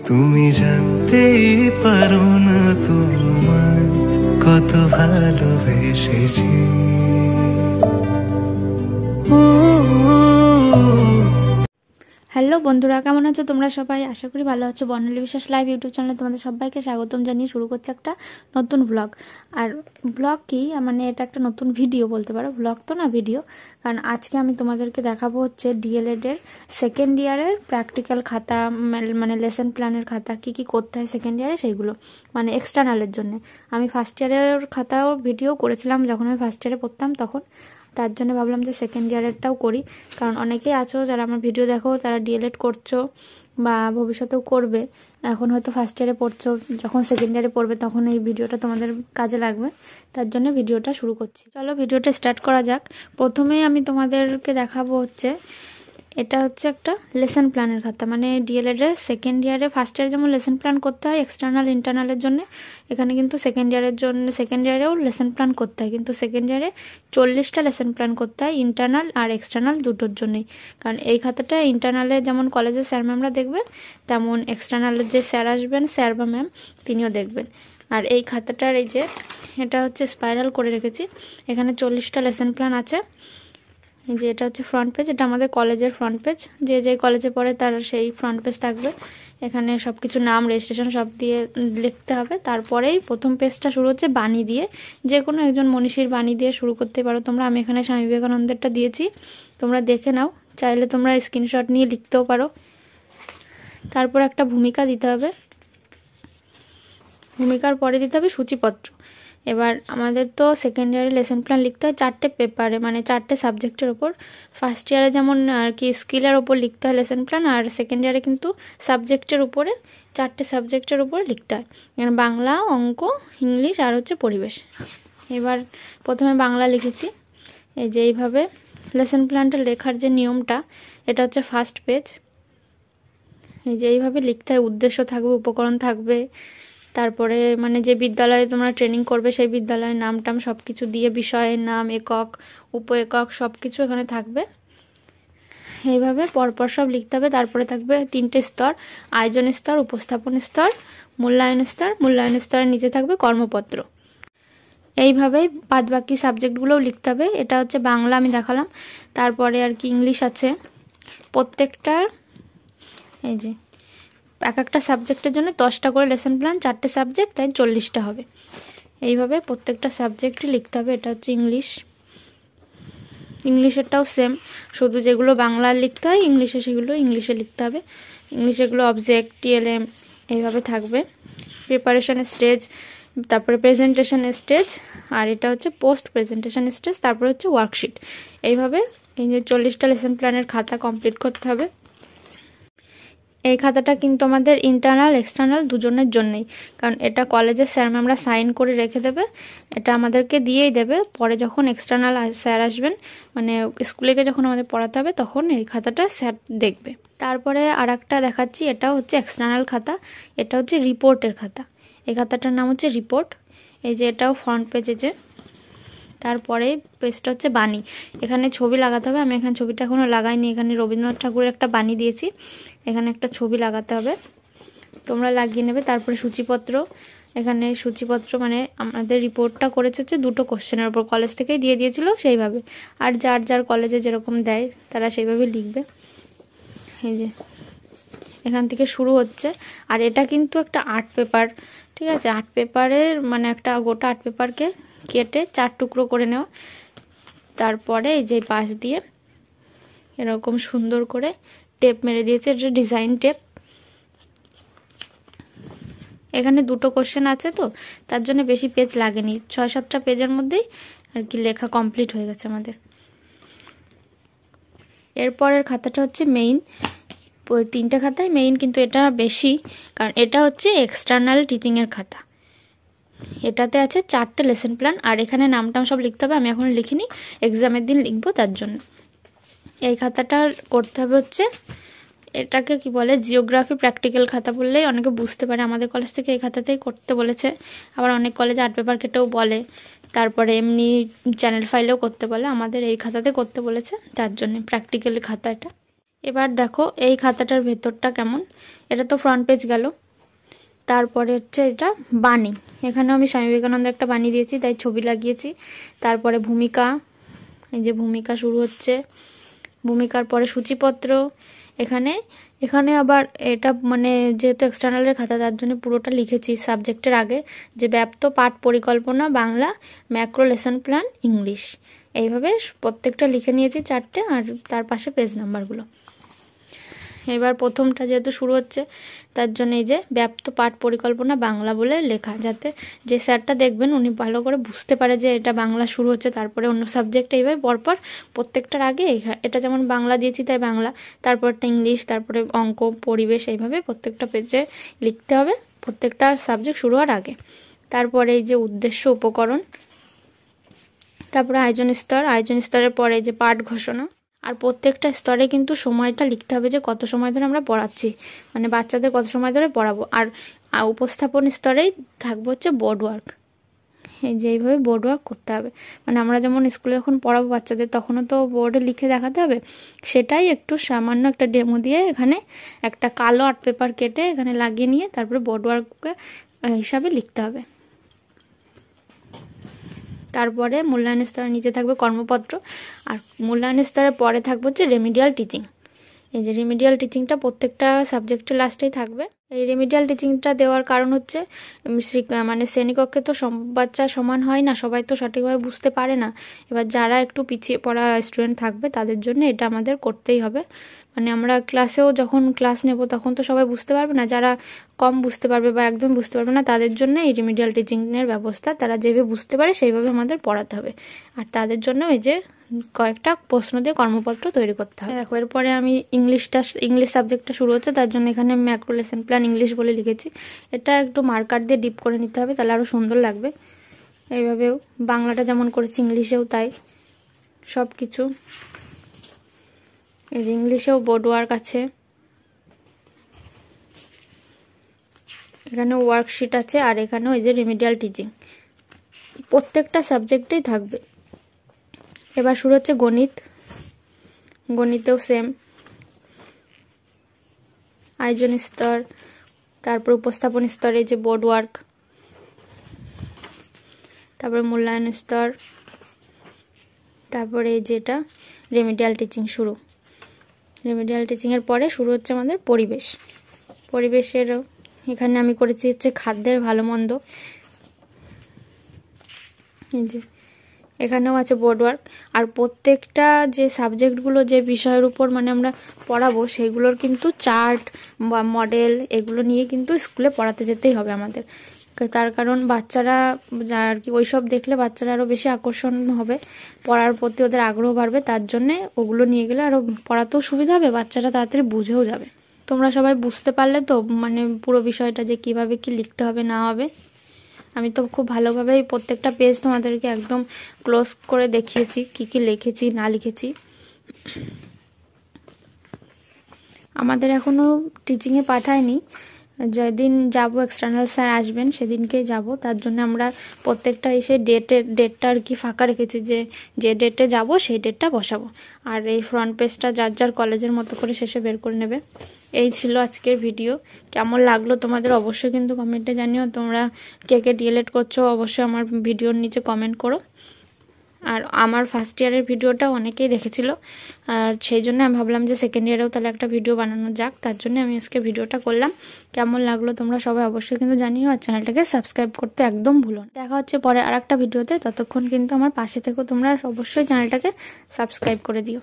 তুমি জানতেই পারো না তোমায় কত ভালোবেসেছি। হ্যালো বন্ধুরা, কেমন আছো তোমরা সবাই? আশা করি ভালো আছো। বর্ণালী বিশ্বাস লাইভ ইউটিউব চ্যানেলে তোমাদের সবাইকে স্বাগতম জানিয়ে শুরু করছে একটা নতুন ব্লগ। আর ব্লগ কি, মানে এটা একটা নতুন ভিডিও বলতে পারো, ব্লগ তো না, ভিডিও। কারণ আজকে আমি তোমাদেরকে দেখাবো হচ্ছে ডিএলএড এর সেকেন্ড ইয়ারের প্র্যাকটিক্যাল খাতা, মানে লেসন প্ল্যানের খাতা কি কি করতে হয় সেকেন্ড ইয়ারে, সেইগুলো মানে এক্সটার্নালের জন্য। আমি ফার্স্ট ইয়ারের খাতাও ভিডিও করেছিলাম যখন আমি ফার্স্ট ইয়ারে পড়তাম তখন, তার জন্য ভাবলাম যে সেকেন্ড ইয়ারেরটাও করি। কারণ অনেকেই আছো যারা আমার ভিডিও দেখো, তারা ডিএলএড করছো বা ভবিষ্যতেও করবে। এখন হয়তো ফার্স্ট ইয়ারে পড়ছো, যখন সেকেন্ড ইয়ারে পড়বে তখন এই ভিডিওটা তোমাদের কাজে লাগবে। তার জন্য ভিডিওটা শুরু করছি। চলো ভিডিওটা স্টার্ট করা যাক। প্রথমেই আমি তোমাদেরকে দেখাবো হচ্ছে, এটা হচ্ছে একটা লেসন প্ল্যানের খাতা। মানে ডিএলএড এর সেকেন্ড ইয়ারে ফার্স্ট ইয়ারে যেমন লেসন প্ল্যান করতে হয় এক্সটার্নাল ইন্টারনালের জন্য, এখানে কিন্তু সেকেন্ড ইয়ারের জন্য সেকেন্ড ইয়ারেও লেসন প্ল্যান করতে হয়। কিন্তু সেকেন্ড ইয়ারে 40টা লেসন প্ল্যান করতে হয় ইন্টারনাল আর এক্সটার্নাল দুটোর জন্যই। কারণ এই খাতাটা ইন্টারনালে যেমন কলেজের স্যার ম্যামরা দেখবে, তেমন এক্সটার্নালের যে স্যার আসবেন, স্যার বা ম্যাম, তিনিও দেখবেন। আর এই খাতাটার এই যে এটা হচ্ছে স্পাইরাল করে রেখেছি, এখানে 40টা লেসন প্ল্যান আছে। যে এটা হচ্ছে ফ্রন্ট পেজ, এটা আমাদের কলেজের ফ্রন্ট পেজ, যে যে কলেজে পড়ে তার সেই ফ্রন্ট পেজ থাকবে। এখানে সব কিছু নাম, রেজিস্ট্রেশন সব দিয়ে লিখতে হবে। তারপরেই প্রথম পেজটা শুরু হচ্ছে বাণী দিয়ে, যে কোনো একজন মনীষীর বাণী দিয়ে শুরু করতে পারো তোমরা। আমি এখানে স্বামী বিবেকানন্দেরটা দিয়েছি, তোমরা দেখে নাও, চাইলে তোমরা স্ক্রিনশট নিয়ে লিখতেও পারো। তারপর একটা ভূমিকা দিতে হবে, ভূমিকার পরে দিতে হবে সূচিপত্র। এবার আমাদের তো সেকেন্ড ইয়ারে লেসন প্ল্যান লিখতে হয় 4টে পেপারে, মানে 4টে সাবজেক্টের ওপর। ফার্স্ট ইয়ারে যেমন আর কি স্কিলের ওপর লিখতে হয় লেসন প্ল্যান, আর সেকেন্ড ইয়ারে কিন্তু সাবজেক্টের উপরে 4টে সাবজেক্টের উপর লিখতে হয়, বাংলা, অঙ্ক, ইংলিশ আর হচ্ছে পরিবেশ। এবার প্রথমে বাংলা লিখেছি। এই যে এইভাবে লেসন প্ল্যানটা লেখার যে নিয়মটা, এটা হচ্ছে ফার্স্ট পেজ। এই যে এইভাবে লিখতে হয়, উদ্দেশ্য থাকবে, উপকরণ থাকবে, তারপরে মানে যে বিদ্যালয়ে তোমরা ট্রেনিং করবে সেই বিদ্যালয়ের নাম টাম সব কিছু দিয়ে, বিষয়ের নাম, একক, উপ একক সব কিছু এখানে থাকবে। এইভাবে পরপর সব লিখতে হবে। তারপরে থাকবে 3টে স্তর, আয়োজন স্তর, উপস্থাপন স্তর, মূল্যায়ন স্তর। মূল্যায়ন স্তরের নিচে থাকবে কর্মপত্র। এইভাবেই বাদ বাকি সাবজেক্টগুলোও লিখতে হবে। এটা হচ্ছে বাংলা আমি দেখালাম। তারপরে আর কি ইংলিশ আছে। প্রত্যেকটার এই যে এক একটা সাবজেক্টের জন্য 10টা করে লেসন প্ল্যান, 4টে সাবজেক্ট, তাই 40টা হবে। এইভাবে প্রত্যেকটা সাবজেক্টই লিখতে হবে। এটা হচ্ছে ইংলিশ, ইংলিশেরটাও সেম, শুধু যেগুলো বাংলার লিখতে হয় ইংলিশে সেগুলো ইংলিশে লিখতে হবে। ইংলিশে এগুলো অবজেক্ট, টিএলএম এইভাবে থাকবে। প্রিপারেশন স্টেজ, তারপরে প্রেজেন্টেশন স্টেজ, আর এটা হচ্ছে পোস্ট প্রেজেন্টেশন স্টেজ, তারপরে হচ্ছে ওয়ার্কশিট। এইভাবে এই যে 40টা লেসন প্ল্যানের খাতা কমপ্লিট করতে হবে। এই খাতাটা কিন্তু আমাদের ইন্টারনাল এক্সটার্নাল দুজনের জন্যই, কারণ এটা কলেজের স্যার ম্যামরা সাইন করে রেখে দেবে, এটা আমাদেরকে দিয়েই দেবে। পরে যখন এক্সটার্নাল স্যার আসবেন, মানে স্কুলে গিয়ে যখন আমাদের পড়াতে হবে, তখন এই খাতাটা স্যার দেখবে। তারপরে আর একটা দেখাচ্ছি, এটা হচ্ছে এক্সটার্নাল খাতা, এটা হচ্ছে রিপোর্টের খাতা। এই খাতাটার নাম হচ্ছে রিপোর্ট। এই যে এটাও ফ্রন্ট পেজে যে, তারপরে পেজটা হচ্ছে বাণী। এখানে ছবি লাগাতে হবে, আমি এখানে ছবিটা এখনো লাগাইনি। এখানে রবীন্দ্রনাথ ঠাকুরের একটা বাণী দিয়েছি, এখানে একটা ছবি লাগাতে হবে, তোমরা লাগিয়ে নেবে। তারপরে সূচিপত্র, এখানে সূচিপত্র মানে আমাদের রিপোর্টটা করেছে হচ্ছে 2টো কোশ্চেনের উপর, কলেজ থেকেই দিয়ে দিয়েছিল সেইভাবে, আর যার যার কলেজে যেরকম দেয় তারা সেইভাবে লিখবে। এই যে এখান থেকে শুরু হচ্ছে। আর এটা কিন্তু একটা আর্ট পেপার, ঠিক আছে? আর্ট পেপারের মানে একটা গোটা আর্ট পেপারকে কেটে 4 টুকরো করে নেওয়া। তারপরে এই যে পাশ দিয়ে এরকম সুন্দর করে টেপ মেরে দিয়েছে, এটা ডিজাইন টেপ। এখানে 2টো কোশ্চেন আছে তো, তার জন্য বেশি পেজ লাগেনি, 6-7টা পেজের মধ্যেই আর কি লেখা কমপ্লিট হয়ে গেছে আমাদের। এরপরের খাতাটা হচ্ছে মেইন। 3টে খাতায় মেইন, কিন্তু এটা বেশি, কারণ এটা হচ্ছে এক্সটার্নাল টিচিংয়ের খাতা। এটাতে আছে 4টে লেসন প্ল্যান, আর এখানে নামটাম সব লিখতে হবে। আমি এখন লিখিনি, এক্সামের দিন লিখবো, তার জন্য। এই খাতাটা করতে হবে হচ্ছে, এটাকে কি বলে, জিওগ্রাফি প্র্যাকটিক্যাল খাতা বললেই অনেকে বুঝতে পারে। আমাদের কলেজ থেকে এই খাতাতেই করতে বলেছে, আবার অনেক কলেজে আর্ট পেপার কেটেও বলে, তারপরে এমনি চ্যানেল ফাইলেও করতে বলে। আমাদের এই খাতাতে করতে বলেছে, তার জন্য প্র্যাকটিক্যাল খাতা এটা। এবার দেখো এই খাতাটার ভেতরটা কেমন। এটা তো ফ্রন্ট পেজ গেল। তারপরে হচ্ছে এটা বাণী, এখানেও আমি স্বামী বিবেকানন্দের একটা বাণী দিয়েছি, তাই ছবি লাগিয়েছি। তারপরে ভূমিকা, এই যে ভূমিকা শুরু হচ্ছে, ভূমিকার পরে সূচিপত্র। এখানে আবার এটা মানে যেহেতু এক্সটার্নালের খাতা তার জন্য পুরোটা লিখেছি সাবজেক্টের আগে, যে ব্যাপ্ত পাঠ পরিকল্পনা Bangla, macro lesson plan English, এইভাবে প্রত্যেকটা লিখে নিয়েছি 4টে, আর তার পাশে পেজ নাম্বারগুলো। এবার প্রথমটা যেহেতু শুরু হচ্ছে তার জন্য এই যে ব্যাপ্ত পাঠ পরিকল্পনা বাংলা বলে লেখা, যাতে যে স্যারটা দেখবেন উনি ভালো করে বুঝতে পারে যে এটা বাংলা শুরু হচ্ছে, তারপরে অন্য সাবজেক্ট, এইভাবে পরপর প্রত্যেকটার আগে এটা যেমন বাংলা দিয়েছি তাই বাংলা, তারপরটা ইংলিশ, তারপরে অঙ্ক, পরিবেশ, এইভাবে প্রত্যেকটা পেজে লিখতে হবে প্রত্যেকটা সাবজেক্ট শুরু হওয়ার আগে। তারপরে এই যে উদ্দেশ্য, উপকরণ, তারপরে আয়োজন স্তরের পরে যে পাঠ ঘোষণা। আর প্রত্যেকটা স্তরে কিন্তু সময়টা লিখতে হবে যে কত সময় ধরে আমরা পড়াচ্ছি, মানে বাচ্চাদের কত সময় ধরে পড়াবো। আর উপস্থাপন স্তরেই থাকবে হচ্ছে বোর্ড ওয়ার্ক, এই যে এইভাবে বোর্ড ওয়ার্ক করতে হবে। মানে আমরা যেমন স্কুলে যখন পড়াবো বাচ্চাদের তখনও তো বোর্ডে লিখে দেখাতে হবে, সেটাই একটু সামান্য একটা ডেমো দিয়ে এখানে একটা কালো আর্ট পেপার কেটে এখানে লাগিয়ে নিয়ে তারপরে বোর্ড ওয়ার্ক হিসাবে লিখতে হবে। তারপরে মূল্যায়ন স্তরের নিচে থাকবে কর্মপত্র, আর মূল্যায়ন স্তরের পরে থাকবে হচ্ছে রেমিডিয়াল টিচিং। এই যে রেমিডিয়াল টিচিংটা প্রত্যেকটা সাবজেক্টের লাস্টেই থাকবে। এই রেমিডিয়াল টিচিংটা দেওয়ার কারণ হচ্ছে মানে শ্রেণীকক্ষে তো সব বাচ্চা সমান হয় না, সবাই তো সঠিকভাবে বুঝতে পারে না। এবার যারা একটু পিছিয়ে পড়া স্টুডেন্ট থাকবে তাদের জন্য এটা আমাদের করতেই হবে। মানে আমরা ক্লাসেও যখন ক্লাস নেব তখন তো সবাই বুঝতে পারবে না, যারা কম বুঝতে পারবে বা একদম বুঝতে পারবে না তাদের জন্য এই রিমিডিয়াল টিচিংয়ের ব্যবস্থা, তারা যেভাবে বুঝতে পারে সেইভাবে আমাদের পড়াতে হবে। আর তাদের জন্য এই যে কয়েকটা প্রশ্ন দিয়ে কর্মপত্র তৈরি করতে হবে। দেখো এরপরে আমি ইংলিশ সাবজেক্টটা শুরু হচ্ছে, তার জন্য এখানে ম্যাক্রো লেসন প্ল্যান ইংলিশ বলে লিখেছি। এটা একটু মার্কার দিয়ে ডিপ করে নিতে হবে, তাহলে আরও সুন্দর লাগবে। এইভাবেও বাংলাটা যেমন করেছি ইংলিশেও তাই সব কিছু। এই যে ইংলিশেও বোর্ড ওয়ার্ক আছে, এখানে ওয়ার্কশিট আছে, আর এখানেও এই যে রেমিডিয়াল টিচিং প্রত্যেকটা সাবজেক্টেই থাকবে। এবার শুরু হচ্ছে গণিত, গণিতেও সেম আয়োজন স্তর, তারপর উপস্থাপন স্তরে যে বোর্ড ওয়ার্ক, তারপরে মূল্যায়ন স্তর, তারপরে যেটা রেমিডিয়াল টিচিং শুরু। রেমিডিয়াল টিচিংয়ের পরে শুরু হচ্ছে আমাদের পরিবেশ। পরিবেশেরও এখানে আমি করেছি হচ্ছে খাদ্যের ভালো মন্দ, এই যে এখানেও আছে বোর্ড ওয়ার্ক। আর প্রত্যেকটা যে সাবজেক্টগুলো যে বিষয়ের উপর মানে আমরা পড়াবো সেগুলোর কিন্তু চার্ট বা মডেল এগুলো নিয়ে কিন্তু স্কুলে পড়াতে যেতেই হবে আমাদের। তার কারণ বাচ্চারা আর কি ওইসব দেখলে বাচ্চারা আরও বেশি আকর্ষণ হবে, পড়ার প্রতি ওদের আগ্রহ বাড়বে, তার জন্যে ওগুলো নিয়ে গেলে আরও পড়াতেও সুবিধা হবে, বাচ্চারা তাড়াতাড়ি বুঝেও যাবে। তোমরা সবাই বুঝতে পারলে তো মানে পুরো বিষয়টা যে কিভাবে কি লিখতে হবে না হবে। আমি তো খুব ভালোভাবেই প্রত্যেকটা পেজ তোমাদেরকে একদম ক্লোজ করে দেখিয়েছি কি কি লিখেছি না লিখেছি। আমাদের এখনো টিচিংয়ে পাঠায়নি, যেদিন যাব এক্সটার্নাল স্যার আসবেন সেদিনকেই যাব, তার জন্য আমরা প্রত্যেকটা এসে ডেটটা আর কি ফাঁকা রেখেছি, যে ডেটে যাব সেই ডেটটা বসাবো। আর এই ফ্রন্ট পেজটা যার যার কলেজের মতো করে শেষে বের করে নেবে। এই ছিল আজকের ভিডিও, কেমন লাগলো তোমাদের অবশ্যই কিন্তু কমেন্টে জানিও। তোমরা কে কে ডিএলএড করছো অবশ্যই আমার ভিডিওর নিচে কমেন্ট করো। আর আমার ফার্স্ট ইয়ারের ভিডিওটা অনেকেই দেখেছিল, আর সেই জন্য আমি ভাবলাম যে সেকেন্ড ইয়ারেও তাহলে একটা ভিডিও বানানো যাক, তার জন্য আমি আজকে ভিডিওটা করলাম। কেমন লাগলো তোমরা সবাই অবশ্যই কিন্তু জানিও, আর চ্যানেলটাকে সাবস্ক্রাইব করতে একদম ভুলো না। দেখা হচ্ছে পরে আর একটা ভিডিওতে, ততক্ষণ কিন্তু আমার পাশে থেকো তোমরা, অবশ্যই চ্যানেলটাকে সাবস্ক্রাইব করে দিও।